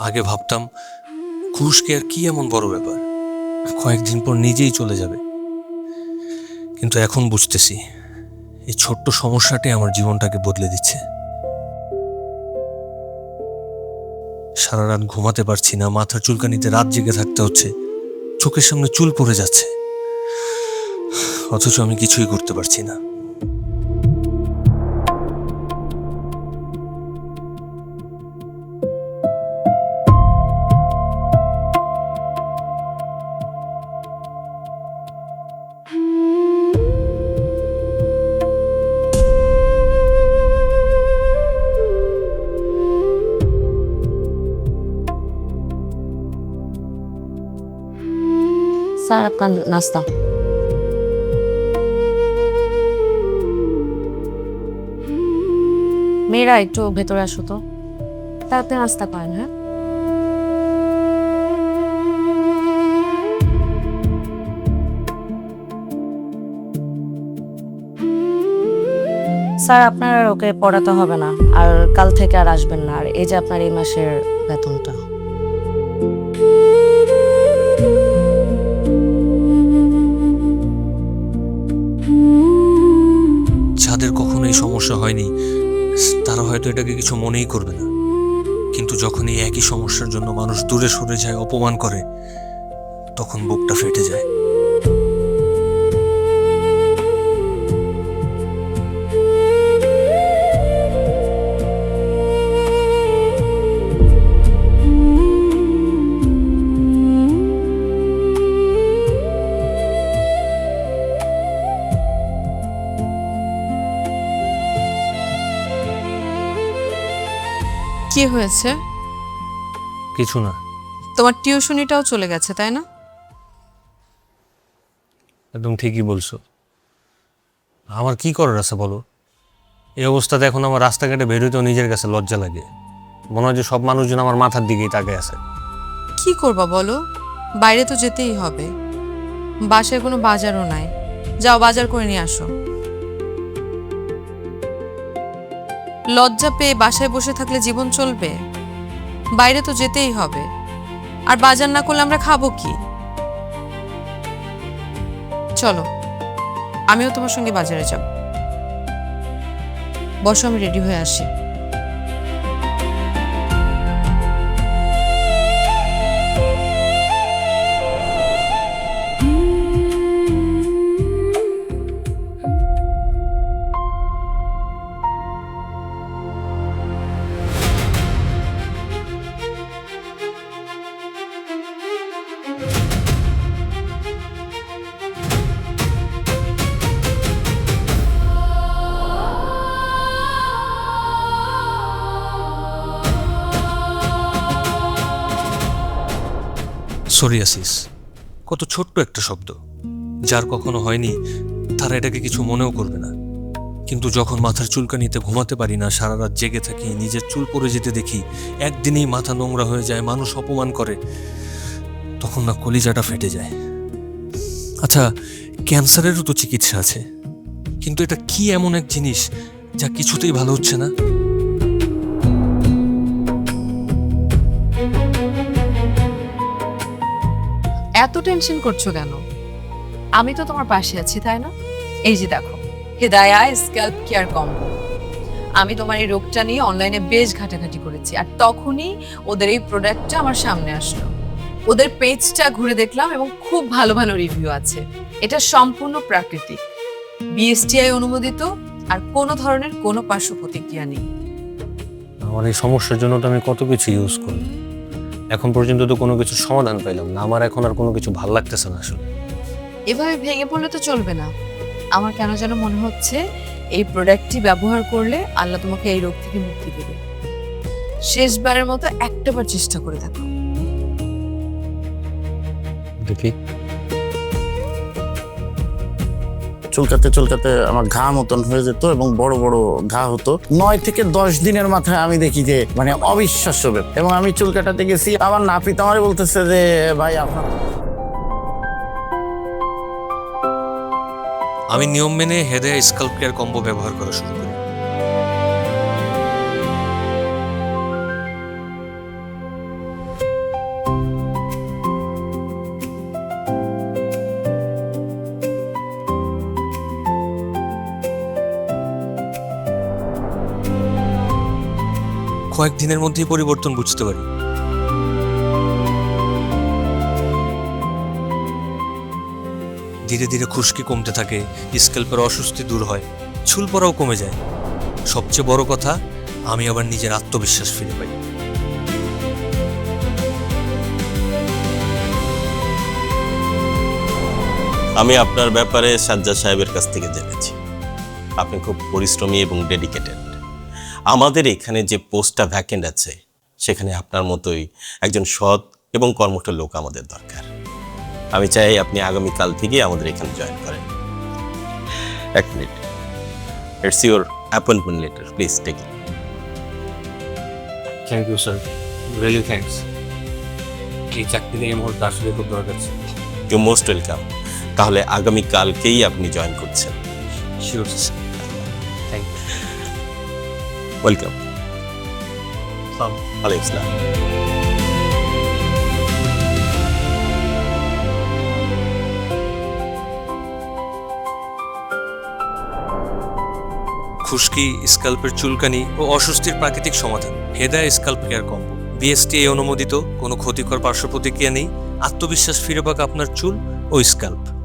আগে ভাবতাম ঘুষ কেয়ার কি এমন বড় ব্যাপার, কয়েকদিন পর নিজেই চলে যাবে। কিন্তু এখন বুঝতেছি এই ছোট্ট সমস্যাটাই আমার জীবনটাকে বদলে দিচ্ছে। সারা রাত ঘুমাতে পারছি না, মাথার চুলকানিতে রাত জেগে থাকতে হচ্ছে, চোখের সামনে চুল পড়ে যাচ্ছে, অথচ আমি কিছুই করতে পারছি না। স্যার আপনার নাস্তা। মেয়েরা একটু ভেতরে আসো তো, তাড়াতাড়ি নাস্তা করেন। হ্যাঁ, স্যার আপনার আর ওকে পড়াতে হবে না, আর কাল থেকে আর আসবেন না। আর এই যে আপনার এই মাসের বেতনটা। যাদের কখনো এই সমস্যা হয়নি তারা হয়তো এটাকে কিছু মনেই করবে না, কিন্তু যখন এই একই সমস্যার জন্য মানুষ দূরে সরে যায়, অপমান করে, তখন বুকটা ফেটে যায়। কি হয়েছে? কিছু না। তোমার টিউশনিটাও চলে গেছে, তাই না? একদম ঠিকই বলছো। আমার কি করার আছে বলো? এই অবস্থাতে এখন আমার রাস্তাঘাটে বেরোতেও নিজের কাছে লজ্জা লাগে। মনে হয় যে সব মানুষজন আমার মাথার দিকেই তাকিয়ে আছে। কি করবা বলো, বাইরে তো যেতেই হবে। বাসায় কোনো বাজারও নাই, যাও বাজার করে নিয়ে আসো। লজ্জা পেয়ে বাসায় বসে থাকলে জীবন চলবে? বাইরে তো যেতেই হবে, আর বাজার না করলে আমরা খাবো কি? চলো, আমিও তোমার সঙ্গে বাজারে যাব। বসো, আমি রেডি হয়ে আসি। সোরিয়াসিস কত ছোট্ট একটা শব্দ, যার কখনো হয়নি তারা এটাকে কিছু মনেও করবে না। কিন্তু যখন মাথার চুলকানিতে ঘুমাতে পারি না, সারা রাত জেগে থাকি, নিজের চুল পড়ে যেতে দেখি, একদিনেই মাথা নোংরা হয়ে যায়, মানুষ অপমান করে, তখন না কলিজাটা ফেটে যায়। আচ্ছা, ক্যান্সারেরও তো চিকিৎসা আছে, কিন্তু এটা কি এমন এক জিনিস যা কিছুতেই ভালো হচ্ছে না? এত টেনশন করছো কেন? আমি তো তোমার পাশে আছি, তাই না? এই যে দেখো, হেদায়া স্ক্যাল্প কেয়ার কম্বো। আমি তোমার এই রোগটা নিয়ে অনলাইনে বেশ ঘাটাঘাটি করেছি, আর তখনই ওদের এই প্রোডাক্টটা আমার সামনে আসলো। ওদের পেজটা ঘুরে দেখলাম এবং খুব ভালো ভালো রিভিউ আছে। এটা সম্পূর্ণ প্রাকৃতিক, বিএসটিআই অনুমোদিত, আর কোনো ধরনের কোনো পার্শ্ব প্রতিক্রিয়া নেই। আমার এই সমস্যার জন্য তো আমি কত কিছু ইউজ করি, এখন পর্যন্ত তো কোনো কিছু সমাধান পাইলাম না। আমার এখন আর কোনো কিছু ভাল লাগতেছে না আসলে। এভাবে ভেঙে পড়লে তো চলবে না। আমার কেন যেন মনে হচ্ছে এই প্রোডাক্টটি ব্যবহার করলে আল্লাহ তোমাকে এই রোগ থেকে মুক্তি দেবে। শেষবারের মতো একটাবার চেষ্টা করে দেখো। দেখি। চুলকাতে চুলকাতে আমার ঘা মতন হয়ে যেত এবং বড় বড় ঘা হতো। 9 থেকে 10 দিনের মাথায় আমি দেখি যে মানে অবিশ্বাস্য ব্যাপার। এবং আমি চুল কাটাতে গেছি, আমার নাপিত আমারে বলতেছে যে ভাই আপনার। আমি নিয়ম মেনে হেদায়া স্ক্যাল্প কেয়ার কম্বো ব্যবহার করা শুরু করি। কয়েকদিনের মধ্যেই পরিবর্তন বুঝতে পারি। ধীরে ধীরে খুশকি কমতে থাকে, স্ক্যাল্পের অস্বস্তি দূর হয়, চুল পড়াও কমে যায়। সবচেয়ে বড় কথা, আমি আবার নিজের আত্মবিশ্বাস ফিরে পাই। আমি আপনার ব্যাপারে সাজ্জাদ সাহেবের কাছ থেকে জেনেছি আপনি খুব পরিশ্রমী এবং ডেডিকেটেড। আমাদের এখানে যে পোস্টটা ভ্যাকেন্ট আছে সেখানে আপনার মতোই একজন সৎ এবং কর্মঠ লোক আমাদের দরকার। আমি চাই আপনি আগামীকাল থেকে আমাদের এখানে জয়েন করেন। এক মিনিট, it's your appointment letter, please take it. Thank you sir, really thanks. এই চাকরিতে এই মুহূর্তে আসলে খুব দরকার ছিল। You most welcome. তাহলে আগামীকালকেই আপনি জয়েন করছেন। Sure sir, thank you. Welcome. ওয়ালাইকুম আসসালাম। খুশকি, স্ক্যাল্পের চুলকানি ও অস্বস্তির প্রাকৃতিক সমাধান। Hedaya scalp care combo. BSTI অনুমোদিত, কোনো ক্ষতিকর পার্শ্ব প্রতিক্রিয়া নেই। আত্মবিশ্বাস ফিরে পাক আপনার চুল ও স্ক্যাল্প।